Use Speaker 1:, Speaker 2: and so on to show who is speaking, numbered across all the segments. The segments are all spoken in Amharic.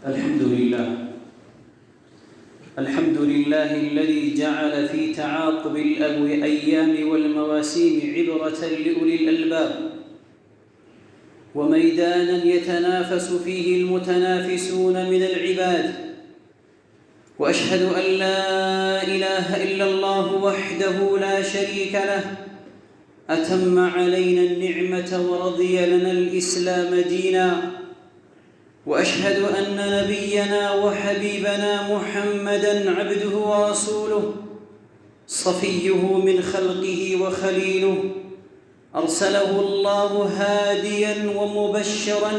Speaker 1: الحمد لله الذي جعل في تعاقب الأيام والمواسم عبرة لأولي الألباب وميدانا يتنافس فيه المتنافسون من العباد. وأشهد أن لا إله إلا الله وحده لا شريك له أتم علينا النعمة ورضي لنا الإسلام دينا. وأشهد أن نبينا وحبيبنا محمدًا عبده ورسوله صفيه من خلقه وخليله، أرسله الله هاديًا ومبشرًا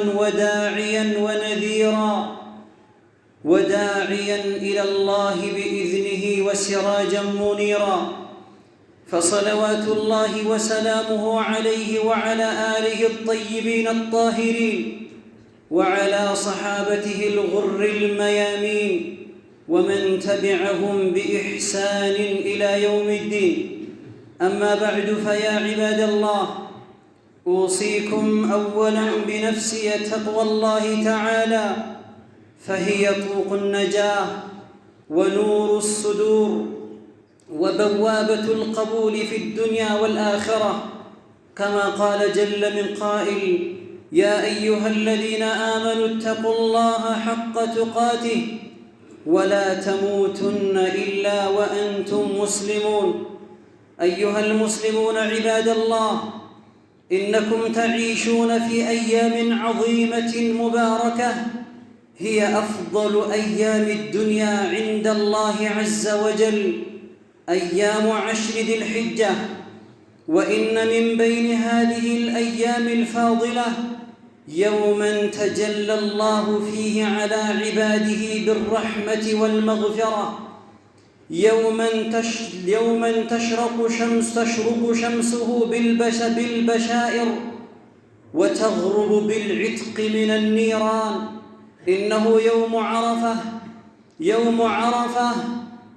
Speaker 1: وداعيًا إلى الله بإذنه وسراجًا منيرًا. فصلوات الله وسلامه عليه وعلى آله الطيبين الطاهرين وعلى صحابته الغر الميامين ومن تبعهم بإحسان إلى يوم الدين. أما بعد، فيا عباد الله، أوصيكم أولاً بنفسي تقوى الله تعالى، فهي طوق النجاة ونور الصدور وبوابة القبول في الدنيا والآخرة، كما قال جل من قائل: يا أيها الذين آمنوا اتقوا الله حق تقاته ولا تموتن إلا وأنتم مسلمون. أيها المسلمون عباد الله، إنكم تعيشون في أيام عظيمة مباركة، هي أفضل أيام الدنيا عند الله عز وجل، أيام 10 ذي الحجة. وإن من بين هذه الأيام الفاضلة يوماً تجلى الله فيه على عباده بالرحمة والمغفرة، يوماً تشرق شمسه بالبشائر وتغرب بالعتق من النيران. إنه يوم عرفة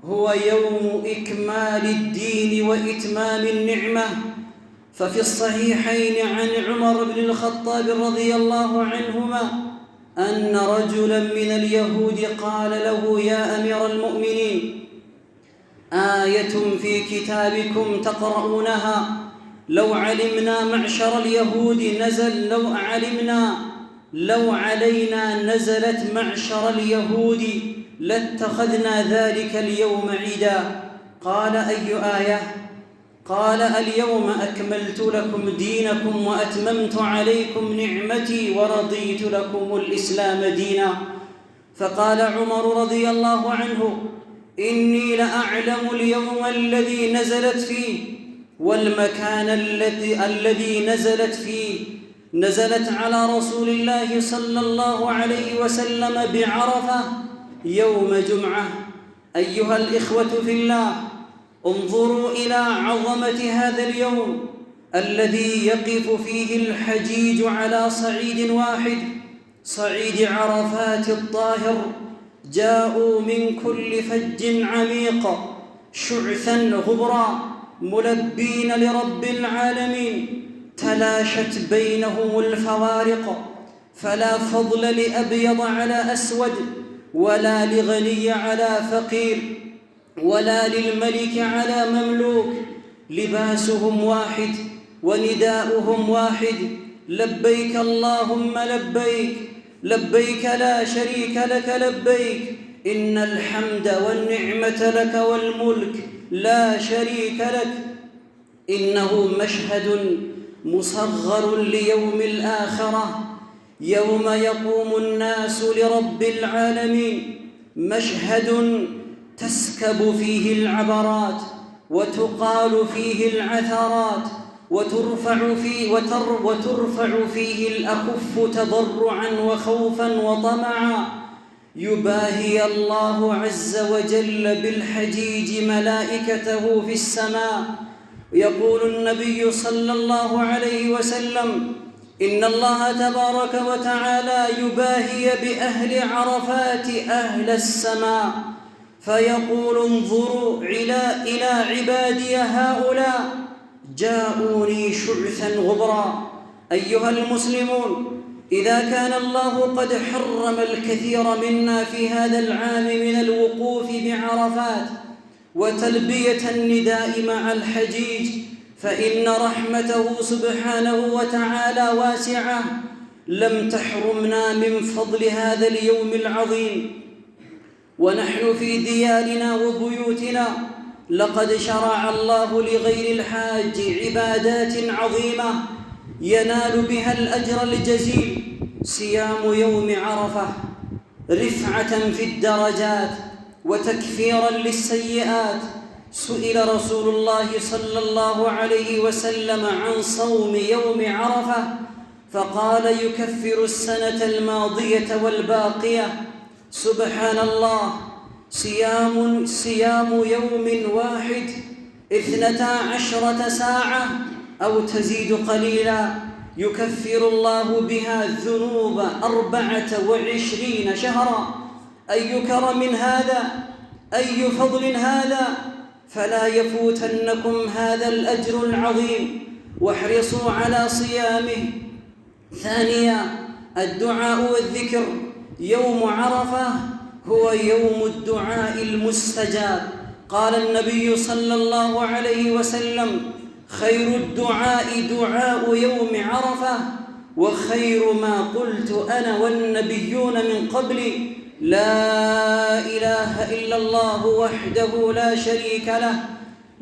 Speaker 1: هو يوم إكمال الدين وإتمام النعمة. ففي الصحيحين عن عمر بن الخطاب رضي الله عنهما أن رجلاً من اليهود قال له: يا أمير المؤمنين، آية في كتابكم تقرؤونها لو علمنا معشر اليهود لو علينا نزلت معشر اليهود لاتخذنا ذلك اليوم عيدا. قال: أي آية؟ قال: اليوم أكملت لكم دينكم وأتممت عليكم نعمتي ورضيت لكم الإسلام دينا. فقال عمر رضي الله عنه: إني لأعلم اليوم الذي نزلت فيه والمكان الذي نزلت فيه. نزلت على رسول الله صلى الله عليه وسلم بعرفة يوم جمعة. أيها الإخوة في الله، انظروا إلى عظمة هذا اليوم الذي يقف فيه الحجيج على صعيد واحد، صعيد عرفات الطاهر. جاءوا من كل فج عميق شعثاً غبرا ملبين لرب العالمين. تلاشت بينهم الفوارق، فلا فضل لأبيض على أسود، ولا لغني على فقير، ولا للملك على مملوك. لباسهم واحد ونداؤهم واحد: لبيك اللهم لبيك، لبيك لا شريك لك لبيك، إن الحمد والنعمة لك والملك لا شريك لك. إنه مشهد مصغر ليوم الآخرة، يوم يقوم الناس لرب العالمين، مشهد تسكب فيه العبرات وتقال فيه العثرات وترفع فيه الأكف تضرعاً وخوفاً وطمعاً. يباهي الله عز وجل بالحجيج ملائكته في السماء. يقول النبي صلى الله عليه وسلم: إن الله تبارك وتعالى يباهي بأهل عرفات أهل السماء، فيقول: انظروا إلى عبادي هؤلاء، جاءوني شعثاً غبرا. أيها المسلمون، إذا كان الله قد حرم الكثير منا في هذا العام من الوقوف بعرفات وتلبية النداء مع الحجيج، فإن رحمته سبحانه وتعالى واسعة لم تحرمنا من فضل هذا اليوم العظيم. ونحن في ديارنا وبيوتنا لقد شرع الله لغير الحاج عبادات عظيمة ينال بها الأجر الجزيل: صيام يوم عرفة رفعة في الدرجات وتكفيرا للسيئات. سئل رسول الله صلى الله عليه وسلم عن صوم يوم عرفة فقال: يكفر السنة الماضية والباقية. سبحان الله، صيام يوم واحد 12 ساعة أو تزيد قليلا يكفر الله بها الذنوب 24 شهرا. أي كرم هذا، أي فضل هذا، فلا يفوتنكم هذا الأجر العظيم واحرصوا على صيامه. ثانيا، الدعاء والذكر. يوم عرفة هو يوم الدعاء المستجاب. قال النبي صلى الله عليه وسلم: خير الدعاء دعاء يوم عرفة، وخير ما قلت أنا والنبيون من قبلي: لا إله إلا الله وحده لا شريك له،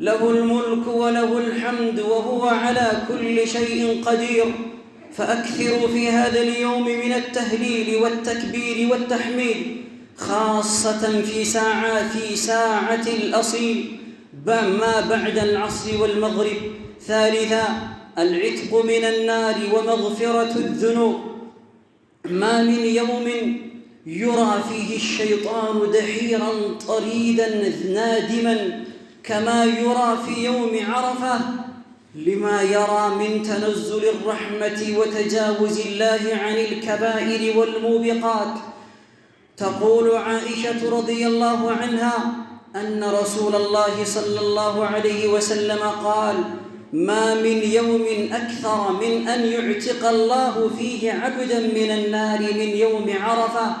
Speaker 1: له الملك وله الحمد وهو على كل شيء قدير. فأكثروا في هذا اليوم من التهليل والتكبير والتحميد، خاصة في ساعة الأصيل ما بعد العصر والمغرب. ثالثا، العتق من النار ومغفرة الذنوب. ما من يوم يرى فيه الشيطان دحيرا طريدا نادما كما يرى في يوم عرفة، لما يرى من تنزل الرحمة وتجاوز الله عن الكبائر والموبقات. تقول عائشة رضي الله عنها أن رسول الله صلى الله عليه وسلم قال: ما من يوم أكثر من أن يعتق الله فيه عبدا من النار من يوم عرفة.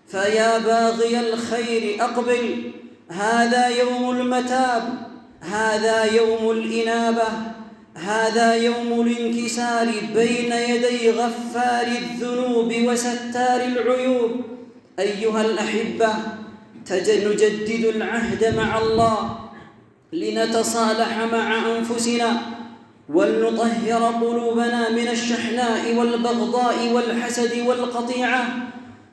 Speaker 1: فيا باغي الخير أقبل، هذا يوم المتاب، هذا يوم الإنابة، هذا يوم الانكسار بين يدي غفار الذنوب وستار العيوب. أيها الأحبة، نجدد العهد مع الله لنتصالح مع أنفسنا ولنطهر قلوبنا من الشحناء والبغضاء والحسد والقطيعة،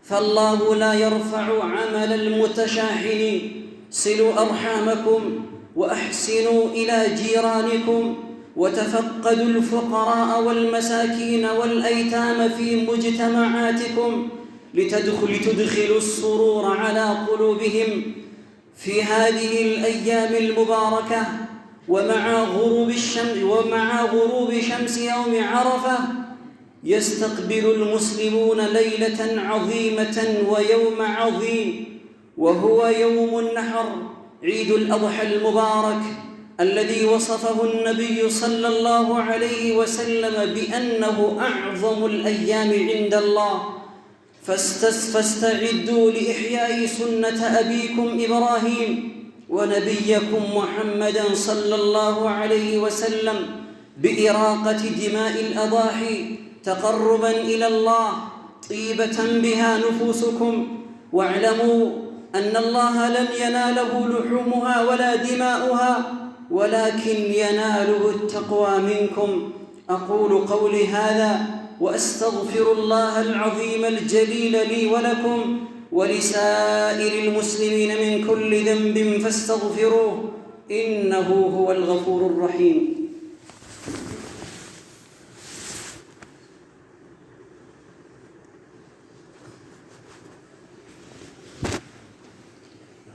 Speaker 1: فالله لا يرفع عمل المتشاحنين. صلوا أرحامكم وأحسنوا إلى جيرانكم وتفقدوا الفقراء والمساكين والأيتام في مجتمعاتكم لتدخلوا السرور على قلوبهم في هذه الأيام المباركة. ومع غروب شمس يوم عرفة يستقبل المسلمون ليلة عظيمة ويوم عظيم، وهو يوم النحر، عيد الأضحى المبارك، الذي وصفه النبي صلى الله عليه وسلم بأنه أعظم الأيام عند الله. فاستعدوا لإحياء سنة أبيكم إبراهيم ونبيكم محمدا صلى الله عليه وسلم بإراقة دماء الأضاحي تقربا إلى الله، طيبة بها نفوسكم. واعلموا أن الله لن يناله لحومها ولا دماؤها، ولكن يناله التقوى منكم. أقول قولي هذا وأستغفر الله العظيم الجليل لي ولكم ولسائر المسلمين من كل ذنب فاستغفروه، إنه هو الغفور الرحيم.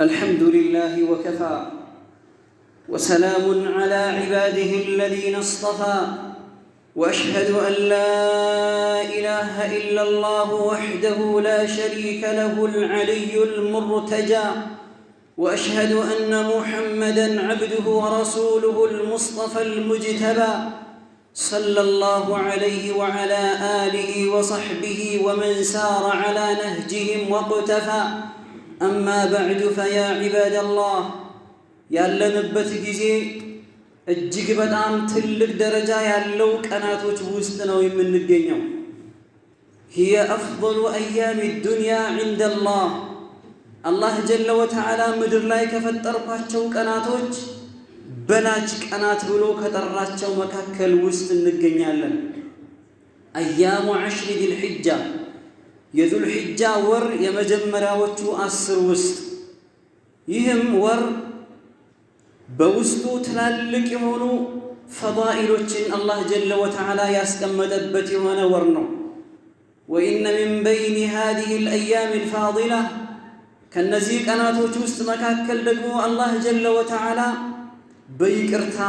Speaker 1: الحمد لله وكفى، وسلام على عباده الذين اصطفى، وأشهد أن لا إله إلا الله وحده لا شريك له العلي المرتجى، وأشهد أن محمدًا عبده ورسوله المصطفى المجتبى، صلى الله عليه وعلى آله وصحبه ومن سار على نهجهم واقتفى أما بعد فيا عباد الله ያለንበት ጊዜ እጅግ በጣም ትልቅ ደረጃ ያለው ቀናቶች ውስጥ ነው የምንገኘው። هي أفضل أيام الدنيا عند الله الله جل وتعالى ምድር ላይ ከፈጠርኳቸው ቀናቶች በላጭ ቀናት ብሎ ከጠራቸው መካከል ውስጥ እንገኛለን። أيام 10 ذي الحجة የذو الحجة ወር የመጀመሪያዎቹ 10 ውስጥ ይህም ወር በውስጡ ትላልቅ የሆኑ ፈዳኢሎችን አላህ ጀለ ወተዓላ ያስቀመጠበት የሆነ ወር ነው። وإن من بين هذه الأيام الفاضلة ከነዚህ ቀናቶች ውስጥ መካከል ደግሞ አላህ ጀለ ወተዓላ በይቅርታ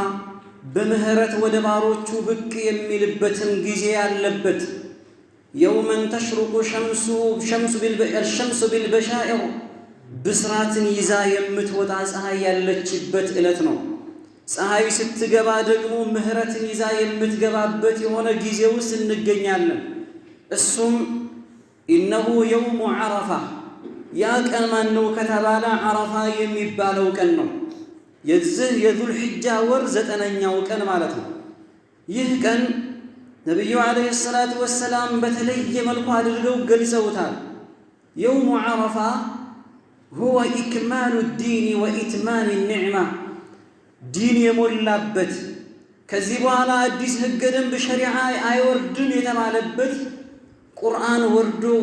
Speaker 1: በምህረት ወደ ባሮቹ ብቅ የሚልበትን ጊዜ ያለበት يوما تشرق الشمس بالبشائر ብስራትን ይዛ የምትወጣ ፀሐይ ያለችበት ዕለት ነው። ፀሐይ ስትገባ ደግሞ ምህረትን ይዛ የምትገባበት የሆነ ጊዜ ውስጥ እንገኛለን። እሱም إنه يوم عرفة ያ ቀን ማን ነው ከተባለ ዓረፋ የሚባለው ቀን ነው። የዚህ የዙል ሒጃ ወር 9ኛው ቀን ማለት ነው። ይህ ቀን ነብዩ አለይሂ ሰላቱ ወሰላም በተለየ መልኩ አድርገው ገልጸውታል። يوم عرفة هو إكمال الدين وإتمام النعمة دين يمولابت ከዚህ በኋላ አዲስ ህገ ደንብ ሸሪዓ አይወርድም የተባለበት ቁርአን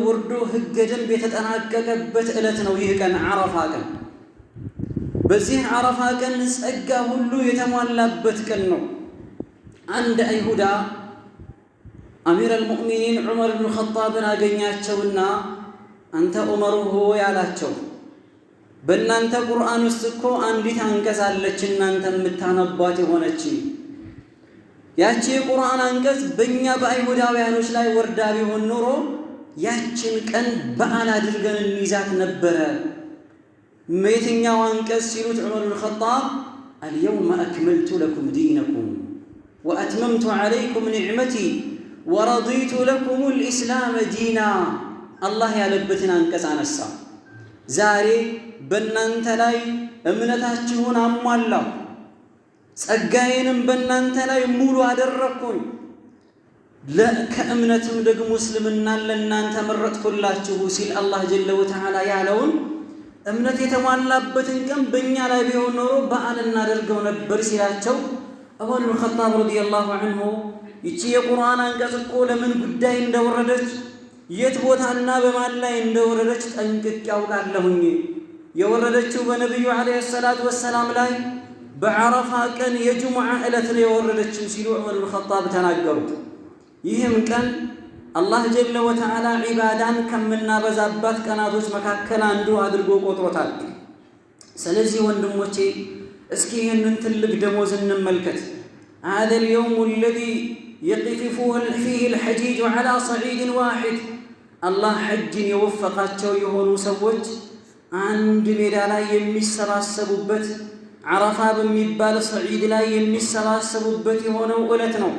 Speaker 1: ወርዶ ህገ ደንብ የተጠናቀቀበት ዕለት ነው። ይህ ቀን ዓረፋ ቀን በዚህ ዓረፋ ቀን ጸጋ ሁሉ የተሟላበት ቀን ነው። አንድ አይሁዳ አሚር አልሙእሚኒን ዑመር ኢብኑ ኸጣብን አገኛቸውና አንተ ዑመር ሆይ አላቸው፣ በእናንተ ቁርአን ውስጥ እኮ አንዲት አንቀጽ አለች እናንተ የምታነቧት የሆነች ያቺ የቁርአን አንቀጽ በእኛ በአይሁዳውያኖች ላይ ወርዳ ቢሆን ኖሮ ያችን ቀን በዓል አድርገን እንይዛት ነበረ። የትኛው አንቀጽ ሲሉት ዑመር ኢብኑ ኸጣብ اليوم أكملت لكم دينكم وأتممت عليكم نعمتي ورضيت لكم الإسلام دينا الله ያለበትን አንቀጽ አነሳ። ዛሬ በእናንተ ላይ እምነታችሁን አሟላው ጸጋዬንም በእናንተ ላይ ሙሉ አደረኩኝ ከእምነትም ደግሞ እስልምናን ለእናንተ መረጥኩላችሁ ሲል አላህ ጀለ ወተዓላ ያለውን እምነት የተሟላበትን ቀን በእኛ ላይ ቢሆን ኖሮ በዓል እናደርገው ነበር ሲላቸው ዑመር ኢብኑ ኸጣብ ረዲየላሁ ዐንሁ ይቺ የቁርአን አንቀጽ እኮ ለምን ጉዳይ እንደወረደች የት ቦታና በማን ላይ እንደወረደች ጠንቅቄ ያውቃለሁኝ። የወረደችው በነብዩ አለይሂ ሰላቱ ወሰላም ላይ በዓረፋ ቀን የጁሙዓ ዕለት ነው የወረደችው ሲሉ ዑመር ኢብኑ ኸጣብ ተናገሩት። ይህም ቀን አላህ ጀለ ወተዓላ ዒባዳን ከምናበዛባት ቀናቶች መካከል አንዱ አድርጎ ቆጥሮታል። ስለዚህ ወንድሞቼ እስኪ ይህንን ትልቅ ደሞዝ እንመልከት። هذا اليوم الذي يقف فيه الحجيج على صعيد واحد الله حج يوفقاቸው የሆኑ ሰዎች አንድ ሜዳ ላይ የሚሰባሰቡበት ዓረፋ በሚባል ሰዒድ ላይ የሚሰባሰቡበት የሆነው ዕለት ነው።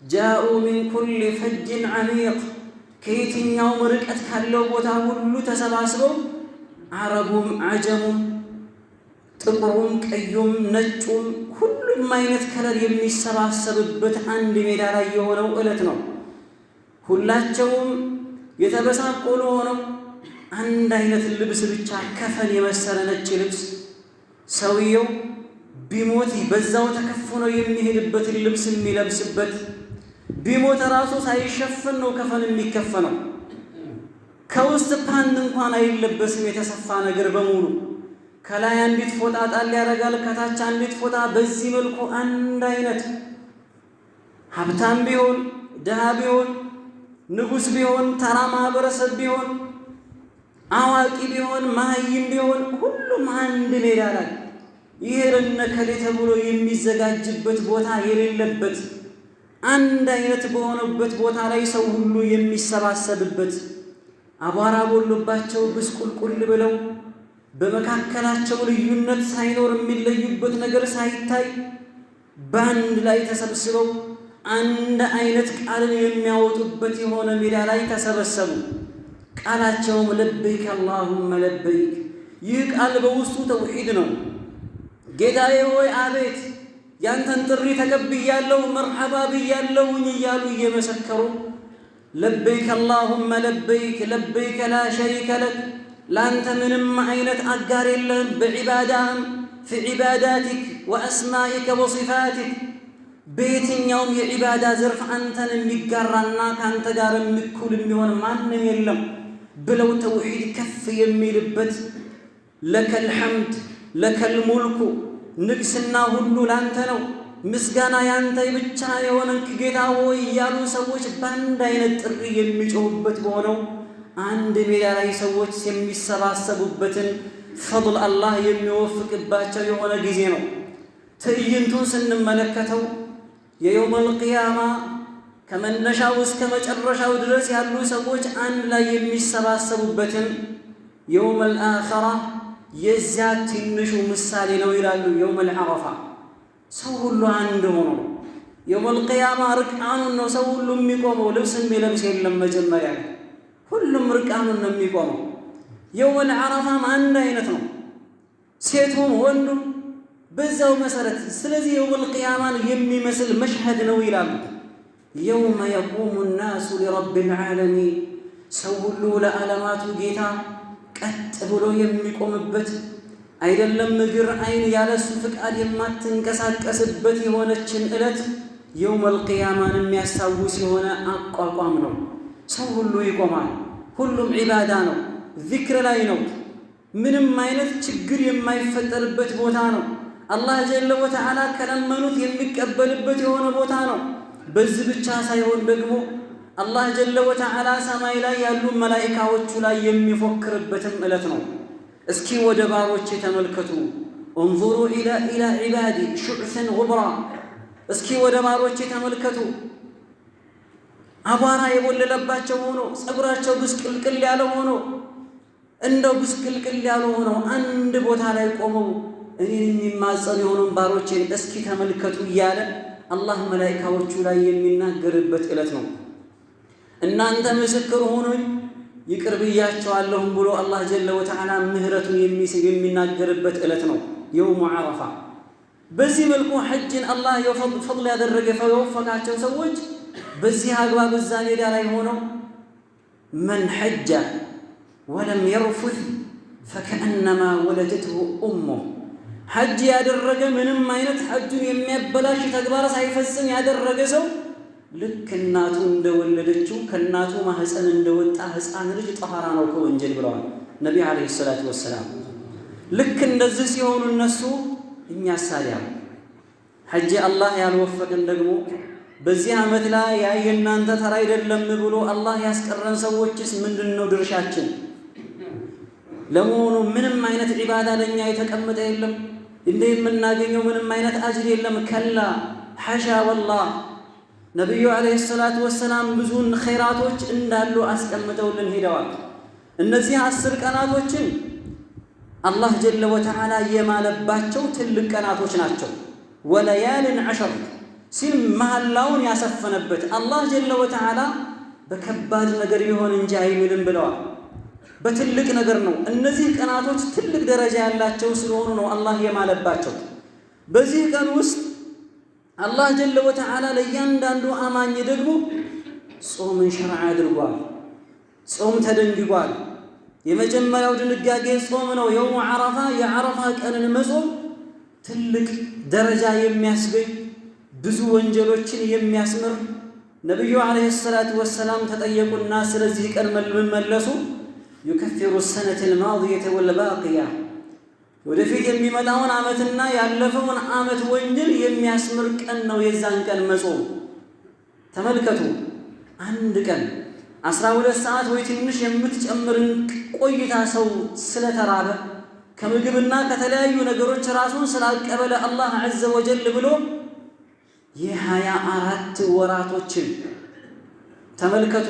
Speaker 1: جاءوا من كل فج عميق ከየትኛው ርቀት ካለው ቦታ ሁሉ ተሰባስበው አረቡም አጀሙም ጥቁሩም ቀዩም ነጩም ሁሉም አይነት ከለር የሚሰባሰብበት አንድ ሜዳ ላይ የሆነው ዕለት ነው። ሁላቸውም የተበሳቆሉ ሆነው አንድ አይነት ልብስ ብቻ ከፈን የመሰለ ነጭ ልብስ ሰውየው ቢሞት በዛው ተከፍኖ የሚሄድበትን ልብስ የሚለብስበት ቢሞት ራሱ ሳይሸፈን ነው ከፈን የሚከፈነው። ከውስጥ ፓንት እንኳን አይለበስም የተሰፋ ነገር በሙሉ ከላይ አንዲት ፎጣ ጣል ያደርጋል፣ ከታች አንዲት ፎጣ። በዚህ መልኩ አንድ አይነት ሀብታም ቢሆን ድሃ ቢሆን ንጉስ ቢሆን ተራ ማህበረሰብ ቢሆን አዋቂ ቢሆን ማህይም ቢሆን ሁሉም አንድ ሜዳ ላይ ይሄ ለነከሌ ተብሎ የሚዘጋጅበት ቦታ የሌለበት አንድ አይነት በሆነበት ቦታ ላይ ሰው ሁሉ የሚሰባሰብበት አቧራ ቦሎባቸው ብስቁልቁል ብለው በመካከላቸው ልዩነት ሳይኖር የሚለዩበት ነገር ሳይታይ በአንድ ላይ ተሰብስበው አንድ አይነት ቃልን የሚያወጡበት የሆነ ሜዳ ላይ ተሰበሰቡ። ቃላቸውም ለበይክ አላሁመ ለበይክ። ይህ ቃል በውስጡ ተውሂድ ነው። ጌታዬ ሆይ አቤት ያንተን ጥሪ ተቀብያለሁ መርሐባ ብያለሁኝ እያሉ እየመሰከሩ ለበይክ አላሁመ ለበይክ ለበይከ ላ ሸሪከ ለክ፣ ላንተ ምንም አይነት አጋር የለህም በዒባዳህም ፊ ዒባዳቲክ ወአስማኢከ ወሲፋቲክ፣ በየትኛውም የዒባዳ ዘርፍ አንተን የሚጋራና ከአንተ ጋር እኩል የሚሆን ማንም የለም ብለው ተውሂድ ከፍ የሚልበት ለከል ሐምድ ለከል ሙልኩ፣ ንግስና ሁሉ ላንተ ነው፣ ምስጋና ያንተ ብቻ የሆነን ጌታ ሆይ እያሉ ሰዎች በአንድ አይነት ጥሪ የሚጮሁበት በሆነው አንድ ሜዳ ላይ ሰዎች የሚሰባሰቡበትን ፈضል አላህ የሚወፍቅባቸው የሆነ ጊዜ ነው። ትዕይንቱን ስንመለከተው የየውመል ቂያማ ከመነሻው እስከ መጨረሻው ድረስ ያሉ ሰዎች አንድ ላይ የሚሰባሰቡበትን የውመል አኺራ የዚያ ትንሹ ምሳሌ ነው ይላሉ። የውመል ዓረፋ ሰው ሁሉ አንድ ሆኖ የውመል ቂያማ ርቃኑን ነው ሰው ሁሉ የሚቆመው። ልብስ የሚለብስ የለም። መጀመሪያ ሁሉም ርቃኑን ነው የሚቆመው። የውመል ዓረፋም አንድ አይነት ነው፣ ሴቱም ወንዱም በዛው መሰረት። ስለዚህ የውመል ቂያማን የሚመስል መሽሀድ ነው ይላሉ። የውመ የቁሙ ናሱ ሊረቢል ዓለሚን፣ ሰው ሁሉ ለዓለማቱ ጌታ ቀጥ ብሎ የሚቆምበት አይደለም እግር አይን ያለሱ ፍቃድ የማትንቀሳቀስበት የሆነችን ዕለት የውመል ቂያማን የሚያስታውስ የሆነ አቋቋም ነው። ሰው ሁሉ ይቆማል። ሁሉም ዒባዳ ነው፣ ዚክር ላይ ነው። ምንም አይነት ችግር የማይፈጠርበት ቦታ ነው። አላህ ጀለ ወተዓላ ከለመኑት የሚቀበልበት የሆነ ቦታ ነው። በዚህ ብቻ ሳይሆን ደግሞ አላህ ጀለ ወተዓላ ሰማይ ላይ ያሉ መላኢካዎቹ ላይ የሚፎክርበትም ዕለት ነው። እስኪ ወደ ባሮቼ ተመልከቱ፣ እንዙሩ ኢላ ዒባዲ ሹዕሰን ጉብራ። እስኪ ወደ ባሮቼ ተመልከቱ፣ አቧራ የቦለለባቸው ሆኖ ፀጉራቸው ብስቅልቅል ያለ ሆኖ እንደው ብስቅልቅል ያለ ሆኖ አንድ ቦታ ላይ ቆመው እኔን የሚማጸኑ የሆኑን ባሮቼን እስኪ ተመልከቱ እያለ አላህ መላኢካዎቹ ላይ የሚናገርበት ዕለት ነው። እናንተ ምስክር ሆኑኝ ይቅር ብያቸዋለሁም ብሎ አላህ ጀለ ወተዓላ ምህረቱን የሚናገርበት ዕለት ነው የውሙ ዓረፋ። በዚህ መልኩ ሐጅን አላህ ፈضል ያደረገ የወፈቃቸው ሰዎች በዚህ አግባብ እዛ ሜዳ ላይ ሆነው መን ሐጀ ወለም የርፉት ፈከአነማ ወለደትሁ ኡሙህ፣ ሐጅ ያደረገ ምንም አይነት ሐጁን የሚያበላሽ ተግባር ሳይፈጽም ያደረገ ሰው ልክ እናቱ እንደወለደችው ከእናቱ ማህፀን እንደወጣ ሕፃን ልጅ ጠሃራ ነው ከወንጀል ብለዋል ነቢ ዓለይሂ ሰላቱ ወሰላም። ልክ እንደዚህ ሲሆኑ እነሱ እኛ ሳዲያ ሐጅ አላህ ያልወፈቅን ደግሞ በዚህ ዓመት ላይ ያ የእናንተ ተራ አይደለም ብሎ አላህ ያስቀረን ሰዎችስ ምንድን ነው ድርሻችን? ለመሆኑ ምንም አይነት ዒባዳ ለእኛ የተቀመጠ የለም? እንደ የምናገኘው ምንም አይነት አጅር የለም? ከላ ሐሻ ወላህ። ነቢዩ ዓለይሂ ሰላቱ ወሰላም ብዙን ኸይራቶች እንዳሉ አስቀምጠውልን ሄደዋል። እነዚህ 10 ቀናቶችን አላህ ጀለ ወተዓላ የማለባቸው ትልቅ ቀናቶች ናቸው። ወለያልን 10 ሲል መሐላውን ያሰፈነበት አላህ ጀለ ወተዓላ በከባድ ነገር ቢሆን እንጂ አይምልም ብለዋል። በትልቅ ነገር ነው። እነዚህ ቀናቶች ትልቅ ደረጃ ያላቸው ስለሆኑ ነው አላህ የማለባቸው። በዚህ ቀን ውስጥ አላህ ጀለ ወተዓላ ለእያንዳንዱ አማኝ ደግሞ ጾምን ሸርዓ አድርጓል። ጾም ተደንግጓል። የመጀመሪያው ድንጋጌ ጾም ነው። የውሙ ዓረፋ የዓረፋ ቀንን መጾም ትልቅ ደረጃ የሚያስገኝ ብዙ ወንጀሎችን የሚያስምር። ነቢዩ ዓለይሂ ሰላቱ ወሰላም ተጠየቁና ስለዚህ ቀን መለሱ ዩከፊሩ ሰነተ ልማዲየተ ወልባቂያ፣ ወደፊት የሚመጣውን ዓመትና ያለፈውን ዓመት ወንጀል የሚያስምር ቀን ነው የዛን ቀን መጾም። ተመልከቱ፣ አንድ ቀን 12 ሰዓት ወይ ትንሽ የምትጨምርን ቆይታ ሰው ስለተራበ ከምግብና ከተለያዩ ነገሮች ራሱን ስላቀበለ አላህ ዐዘ ወጀል ብሎ የ24 ወራቶችን ተመልከቱ፣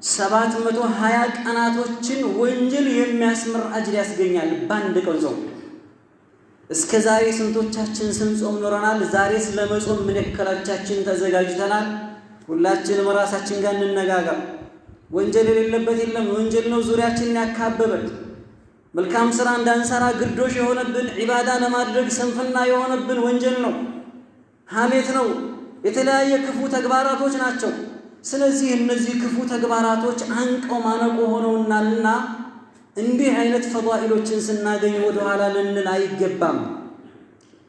Speaker 1: 720 ቀናቶችን ወንጀል የሚያስምር አጅር ያስገኛል በአንድ ቀን ጾም። እስከዛሬ ስንቶቻችን ስንጾም ኖረናል? ዛሬስ ለመጾም ምን ያክላችን ተዘጋጅተናል? ሁላችንም ራሳችን ጋር እንነጋገር። ወንጀል የሌለበት የለም። ወንጀል ነው ዙሪያችንን ያካበበን። መልካም ስራ እንዳንሰራ ግርዶሽ የሆነብን፣ ዒባዳ ለማድረግ ስንፍና የሆነብን ወንጀል ነው፣ ሐሜት ነው፣ የተለያየ ክፉ ተግባራቶች ናቸው። ስለዚህ እነዚህ ክፉ ተግባራቶች አንቀው ማነቆ ሆነውናልና እንዲህ አይነት ፈዳኢሎችን ስናገኝ ወደ ኋላ ልንል አይገባም።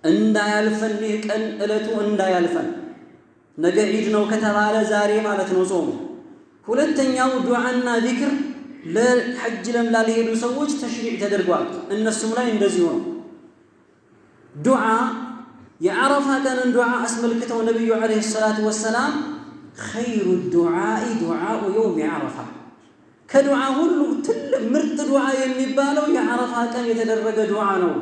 Speaker 1: እንዳያልፈን ይህ ቀን እለቱ እንዳያልፈን። ነገ ዒድ ነው ከተባለ ዛሬ ማለት ነው ጾሙ። ሁለተኛው ዱዓና ዚክር ለሐጅ ላልሄዱ ሰዎች ተሽሪዕ ተደርጓል። እነሱም ላይ እንደዚሁ ነው። ዱዓ የዓረፋ ቀንን ዱዓ አስመልክተው ነቢዩ ዓለይሂ ሰላቱ ወሰላም ኸይሩ ዱዓኢ ዱዓኡ የውም ዓረፋ፣ ከዱዓ ሁሉ ትልቅ ምርጥ ዱዓ የሚባለው የዓረፋ ቀን የተደረገ ዱዓ ነው።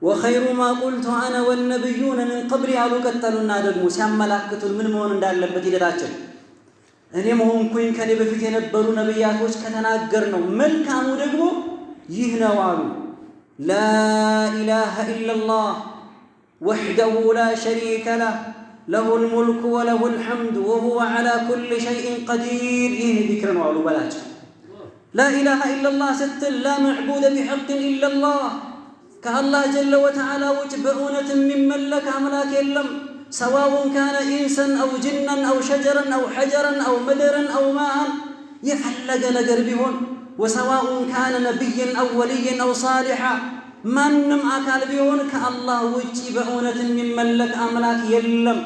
Speaker 1: ወኸይሩ ማ ቁልቱ አነ ወነቢዩነ ምን ቀብሊ ያሉ ቀጠሉና ደግሞ ሲያመላክቱን ምን መሆን እንዳለበት ሂደታችን እኔም ሆንኩኝ ከኔ በፊት የነበሩ ነቢያቶች ከተናገር ነው መልካሙ ደግሞ ይህ ነው አሉ። ላኢላሃ ኢለላህ ወሕደሁ ላ ሸሪከ ለህ ለሁል ሙልኩ ወለሁል ሐምድ ወሁወ ዐላ ኩሊ ሸይኢን ቀዲር። ይህ ዚክር ነው አሉ በላቸው። ላኢላሃ ኢለላህ ስትል ላ መዕቡደ ቢሐቅን ኢለላህ፣ ከአላህ ጀለ ወተዓላ ውጭ በእውነት የሚመለክ አምላክ የለም። ሰዋኡን ካነ ኢንሰን አው ጅነን አው ሸጀረን አው ሐጀረን አው መደረን አው ማአን፣ የፈለገ ነገር ቢሆን። ወሰዋኡን ካነ ነቢይን አው ወልይን አው ሳሊሓ፣ ማንም አካል ቢሆን ከአላህ ውጭ በእውነት የሚመለክ አምላክ የለም።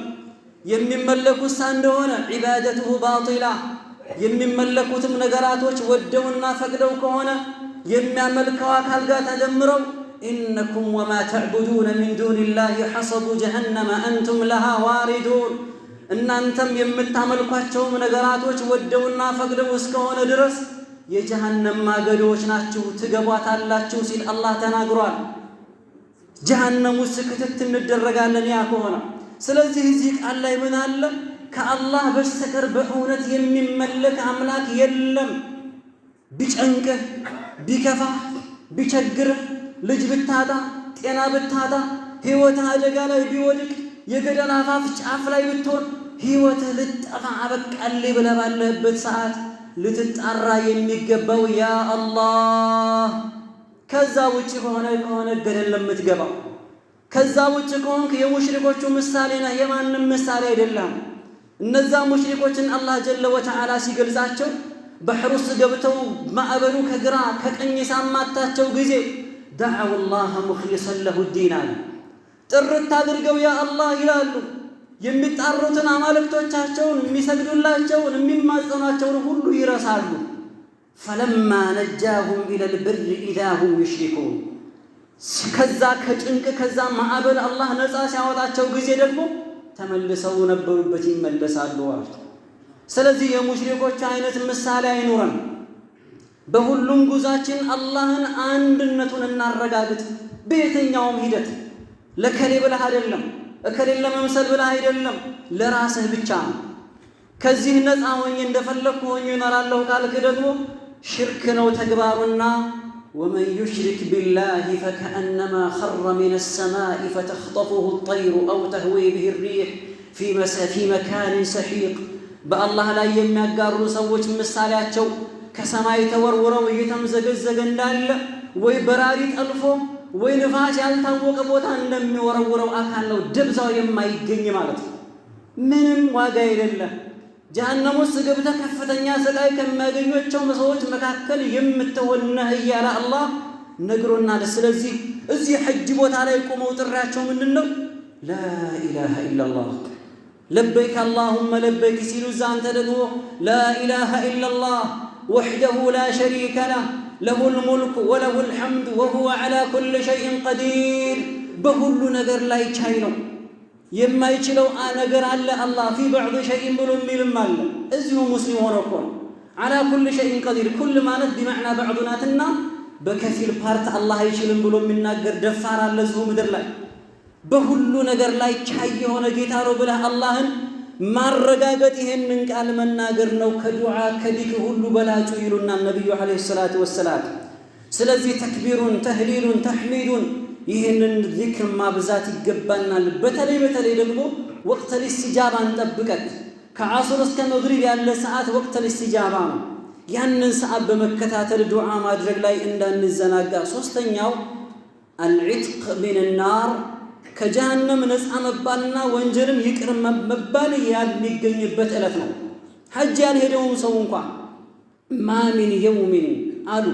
Speaker 1: የሚመለኩሳ እንደሆነ ዒባደቱሁ ባጢላ፣ የሚመለኩትም ነገራቶች ወደውና ፈቅደው ከሆነ የሚያመልከው አካል ጋር ተደምረው ኢነኩም ወማ ተዕቡዱነ ሚን ዱኒላሂ ሐሰቡ ጀሀነመ አንቱም ለሃ ዋሪዱን፣ እናንተም የምታመልኳቸውም ነገራቶች ወደውና ፈቅደው እስከሆነ ድረስ የጀሃነም ማገዶች ናችሁ፣ ትገቧታላችሁ ሲል አላህ ተናግሯል። ጀሃነም ውስጥ ክትት እንደረጋለን ያ ከሆነ። ስለዚህ እዚህ ቃል ላይ ምን አለ? ከአላህ በስተቀር በእውነት የሚመለክ አምላክ የለም። ቢጨንቅህ፣ ቢከፋህ፣ ቢቸግርህ፣ ልጅ ብታጣ፣ ጤና ብታጣ፣ ሕይወትህ አደጋ ላይ ቢወድቅ፣ የገደል አፋፍ ጫፍ ላይ ብትሆን፣ ሕይወትህ ልጠፋ አበቃልኝ ብለህ ባለህበት ሰዓት ልትጣራ የሚገባው ያ አላህ። ከዛ ውጭ ከሆነ ገደል ለምትገባው፣ ከዛ ውጭ ከሆንክ የሙሽሪኮቹ ምሳሌ ነህ፣ የማንም ምሳሌ አይደለም። እነዛ ሙሽሪኮችን አላህ ጀለ ወተዓላ ሲገልጻቸው ባህር ውስጥ ገብተው ማዕበሉ ከግራ ከቀኝ ሳማታቸው ጊዜ ደዐው ላህ ሙኽሊሰን ለሁ ዲን አለ። ጥርት አድርገው ያ አላህ ይላሉ። የሚጣሩትን አማልክቶቻቸውን፣ የሚሰግዱላቸውን፣ የሚማጸኗቸውን ሁሉ ይረሳሉ። ፈለማ ነጃሁም ኢለል ብር ኢዛ ሁም ዩሽሪኩን፣ ከዛ ከጭንቅ ከዛ ማዕበል አላህ ነፃ ሲያወጣቸው ጊዜ ደግሞ ተመልሰው ነበሩበት ይመለሳሉ አሉ። ስለዚህ የሙሽሪኮች አይነት ምሳሌ አይኖረን። በሁሉም ጉዛችን አላህን አንድነቱን እናረጋግጥ። በየትኛውም ሂደት ለከሌ ብለህ አይደለም፣ እከሌን ለመምሰል ብለህ አይደለም፣ ለራስህ ብቻ ነው። ከዚህ ነፃ ሆኜ እንደፈለግኩ ሆኜ እኖራለሁ ካልክ ደግሞ ሽርክ ነው ተግባሩና ወመን ዩሽሪክ ቢላሂ ፈከአነማ ኸረ ሚነ ሰማኢ ፈተኽጠፉሁ ጠይሩ አው ተህዊ ብሂ ሪሕ ፊ መካኒን ሰሒቅ። በአላህ ላይ የሚያጋሩ ሰዎች ምሳሌያቸው ከሰማይ ተወርውረው እየተምዘገዘገ እንዳለ ወይ በራሪ ጠልፎ ወይ ንፋስ ያልታወቀ ቦታ እንደሚወረውረው አካል ነው፣ ደብዛው የማይገኝ ማለት ነው። ምንም ዋጋ የሌለ ጀሃነም ውስጥ ገብተህ ከፍተኛ ስቃይ ከሚያገኟቸው ሰዎች መካከል የምትሆን ነህ እያለ አላህ ነግሮናል። ስለዚህ እዚህ ሐጅ ቦታ ላይ ቆመው ጥሪያቸው ምንድን ነው? ላኢላሃ ኢለላህ ለበይክ አላሁመ ለበይክ ሲሉ እዛ አንተ ደግሞ ላኢላሃ ኢለላህ ወሕደሁ ላ ሸሪከ ለህ ለሁል ሙልክ ወለሁል ሐምድ ወሁወ ዐላ ኩሊ ሸይኢን ቀዲር። በሁሉ ነገር ላይ ቻይ ነው። የማይችለው ነገር አለ አላህ ፊ በዕድ ሸይኢን ብሎ የሚልም አለ። እዚሁ ሙስሊም ሆኖ እኮ ነው ዐላ ኩሊ ሸይኢን ቀዲር። ኩል ማለት ቢመዕና በዕዱ ናትና በከፊል ፓርት አላህ አይችልም ብሎ የሚናገር ደፋር አለ እዚሁ ምድር ላይ። በሁሉ ነገር ላይ ቻይ የሆነ ጌታ ነው ብለህ አላህን ማረጋገጥ ይሄንን ቃል መናገር ነው ከዱዓ ከዚክር ሁሉ በላጩ ይሉና ነብዩ አለይሂ ሰላቱ ወሰላም። ስለዚህ ተክቢሩን፣ ተህሊሉን፣ ተሕሚዱን ይህንን ዚክር ማብዛት ይገባናል። በተለይ ደግሞ ወቅት الاستجابة እንጠብቀት። ከዓስር እስከ መግሪብ ያለ ሰዓት ወቅት الاستجابة ነው። ያንን ሰዓት በመከታተል ዱዓ ማድረግ ላይ እንዳንዘናጋ። ሶስተኛው العتق من النار ከጀሃነም ነፃ መባልና ወንጀልን ይቅር መባል የሚገኝበት ዕለት ነው። ሐጅ ያልሄደውን ሰው እንኳን ማ ሚን የውሚን አሉ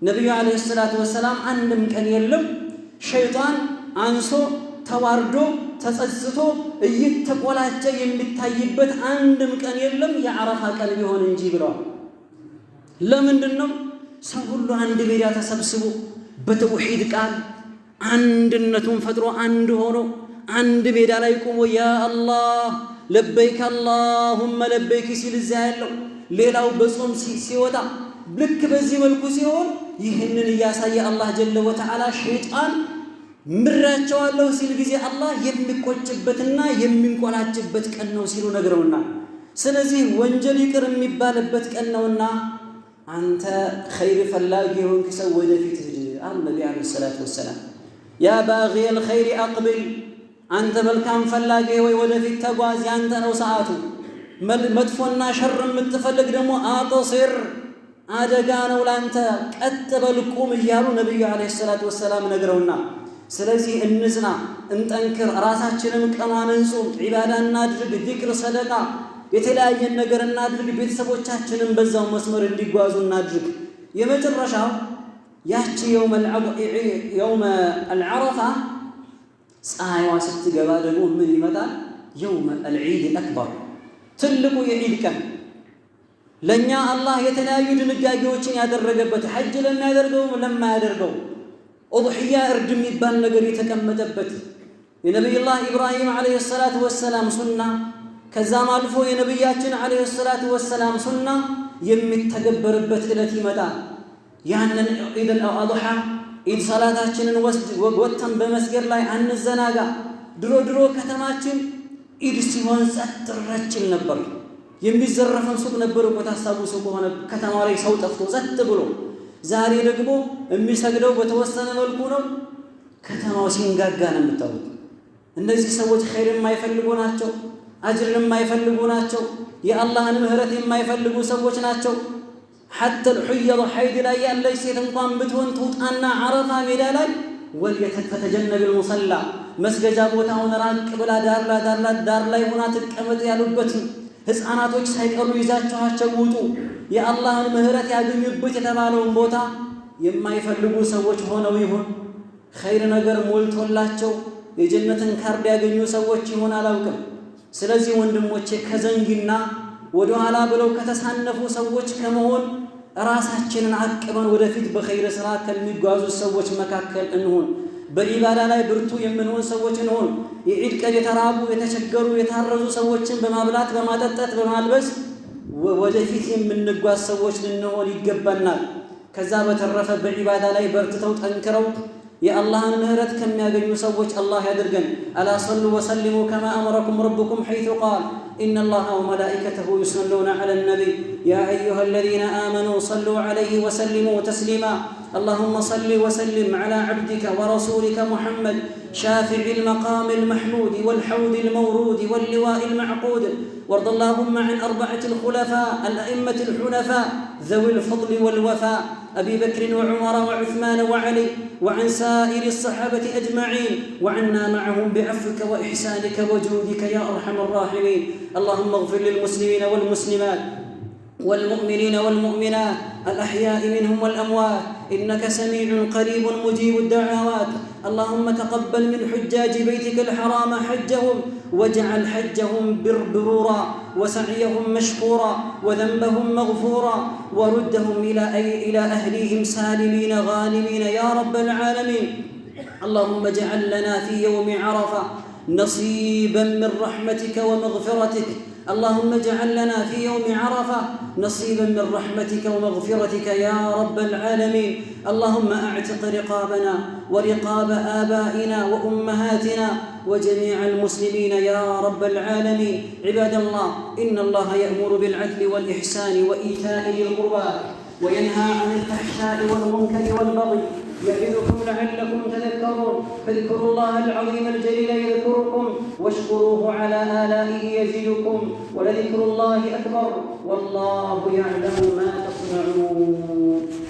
Speaker 1: ነቢዩ ዓለይሂ ሰላቱ ወሰላም አንድም ቀን የለም ሸይጣን አንሶ ተዋርዶ ተጸጽቶ እየተቆላጨ የሚታይበት አንድም ቀን የለም የዓረፋ ቀን ቢሆን እንጂ ብለዋል። ለምንድነው? ሰው ሁሉ አንድ ሜዳ ተሰብስቦ በተውሂድ ቃል አንድነቱን ፈጥሮ አንድ ሆኖ አንድ ሜዳ ላይ ቆሞ ያ አላህ ለበይክ አላሁመ ለበይክ ሲል እዛ ያለው ሌላው በጾም ሲወጣ ልክ በዚህ መልኩ ሲሆን ይህንን እያሳየ አላህ ጀለ ወተዓላ ሸይጣን ምራቸዋለሁ ሲል ጊዜ አላህ የሚቆጭበትና የሚንቆላጭበት ቀን ነው ሲሉ ነግረውና ስለዚህ ወንጀል ይቅር የሚባልበት ቀን ነውና አንተ ኸይር ፈላጊ ሆንክ ሰው ወደፊት ሂድ አሉ ነቢ ዓለይሂ ሰላቱ ወሰላም። ያ ባጊየል ኸይር አቅብል አንተ መልካም ፈላጊ ወይ ወደፊት ተጓዝ ያንተ ነው ሰዓቱ። መጥፎና ሸር የምትፈልግ ደግሞ አቅሲር አደጋ ነው ላንተ ቀጥ በል ቁም እያሉ ነብዩ ዓለይሂ ሰላቱ ወሰላም ነግረውና ስለዚህ እንጽና እንጠንክር ራሳችንን ቀኗን እንጹም ዒባዳ እናድርግ ዚክር ሰደቃ የተለያየ ነገር እናድርግ ቤተሰቦቻችንን በዛው መስመር እንዲጓዙ እናድርግ። የመጨረሻው ያቺ የውመ አልዓረፋ ፀሐይዋ ስትገባ ደግሞ ምን ይመጣል? የውመ አልዒድ አክበር ትልቁ የዒድ ቀን ለኛ አላህ የተለያዩ ድንጋጌዎችን ያደረገበት ሐጅ ለሚያደርገው ለማያደርገው ኡድሂያ እርድ የሚባል ነገር የተቀመጠበት የነብዩላህ ኢብራሂም ዓለይሂ ሰላቱ ወሰላም ሱና ከዛም አልፎ የነብያችን ዓለይሂ ሰላቱ ወሰላም ሱና የሚተገበርበት ዕለት ይመጣል። ያንን ኢድ አልአድሃ ኢድ ሰላታችንን ወጥተን በመስገድ ላይ አንዘናጋ። ድሮ ከተማችን ኢድ ሲሆን ጸጥ ረጭል ነበር። የሚዘረፈን ሱቅ ነበር እኮ ታስታውሱ ከሆነ ከተማ ላይ ሰው ጠፍቶ ጸጥ ብሎ። ዛሬ ደግሞ የሚሰግደው በተወሰነ መልኩ ነው። ከተማው ሲንጋጋ ነው የምታዩት። እነዚህ ሰዎች ኸይር የማይፈልጉ ናቸው፣ አጅርን የማይፈልጉ ናቸው፣ የአላህን ምህረት የማይፈልጉ ሰዎች ናቸው። حتى الحيض حيض لا ያለች ሴት እንኳን ብትሆን ትውጣና ዓረፋ ሜዳ ላይ ወልየተተጀነብ المصلى መስገጃ ቦታውን ራቅ ብላ ዳር ላይ ሆና ተቀመጥ ያሉበት ህፃናቶች ሳይቀሩ ይዛቸዋቸው ውጡ የአላህን ምህረት ያገኙበት የተባለውን ቦታ የማይፈልጉ ሰዎች ሆነው ይሁን ኸይር ነገር ሞልቶላቸው የጀነትን ካርድ ያገኙ ሰዎች ይሆን አላውቅም። ስለዚህ ወንድሞቼ ከዘንጊና ወደ ኋላ ብለው ከተሳነፉ ሰዎች ከመሆን ራሳችንን አቅበን ወደፊት በኸይር ስራ ከሚጓዙ ሰዎች መካከል እንሆን። በኢባዳ ላይ ብርቱ የምንሆን ሰዎች እንሆን። የዒድ ቀን የተራቡ የተቸገሩ የታረዙ ሰዎችን በማብላት በማጠጣት በማልበስ ወደፊት የምንጓዝ ሰዎች ልንሆን ይገባናል። ከዛ በተረፈ በኢባዳ ላይ በርትተው ጠንክረው የአላህን ምህረት ከሚያገኙ ሰዎች አላህ ያድርገን። አላ ሰሉ ወሰሊሙ ከማ አመረኩም ረብኩም ሐይቱ ቃል إن الله وملائكته يصلون على النبي يا أيها الذين آمنوا صلوا عليه وسلموا تسليما اللهم صل وسلم على عبدك ورسولك محمد شافع المقام المحمود والحوض المورود واللواء المعقود وارض اللهم عن أربعة الخلفاء الأئمة الحنفاء ذوي الفضل والوفاء أبي بكر وعمر وعثمان وعلي وعن سائر الصحابة أجمعين وعنا معهم بعفوك وإحسانك وجودك يا أرحم الراحمين اللهم اغفر للمسلمين والمسلمات والمؤمنين والمؤمنات الأحياء منهم والأموات إنك سميع قريب مجيب الدعوات اللهم تقبل من حجاج بيتك الحرام حجهم واجعل حجهم برورا وسعيهم مشكورا وذنبهم مغفورا وردهم إلى أهليهم سالمين غانمين يا رب العالمين اللهم اجعل لنا في يوم عرفة نصيبا من رحمتك ومغفرتك اللهم اجعل لنا في يوم عرفة نصيبا من رحمتك ومغفرتك يا رب العالمين اللهم اعتق رقابنا ورقاب آبائنا وأمهاتنا وجميع المسلمين يا رب العالمين عباد الله إن الله يأمر بالعدل والإحسان وإيتاء ذي القربى وينهى عن الفحشاء والمنكر والبغي يعظكم لعلكم تذكرون فاذكروا الله العظيم الجليل يذكركم واشكروه على آلائه يزدكم ولذكر الله أكبر والله يعلم ما تصنعون.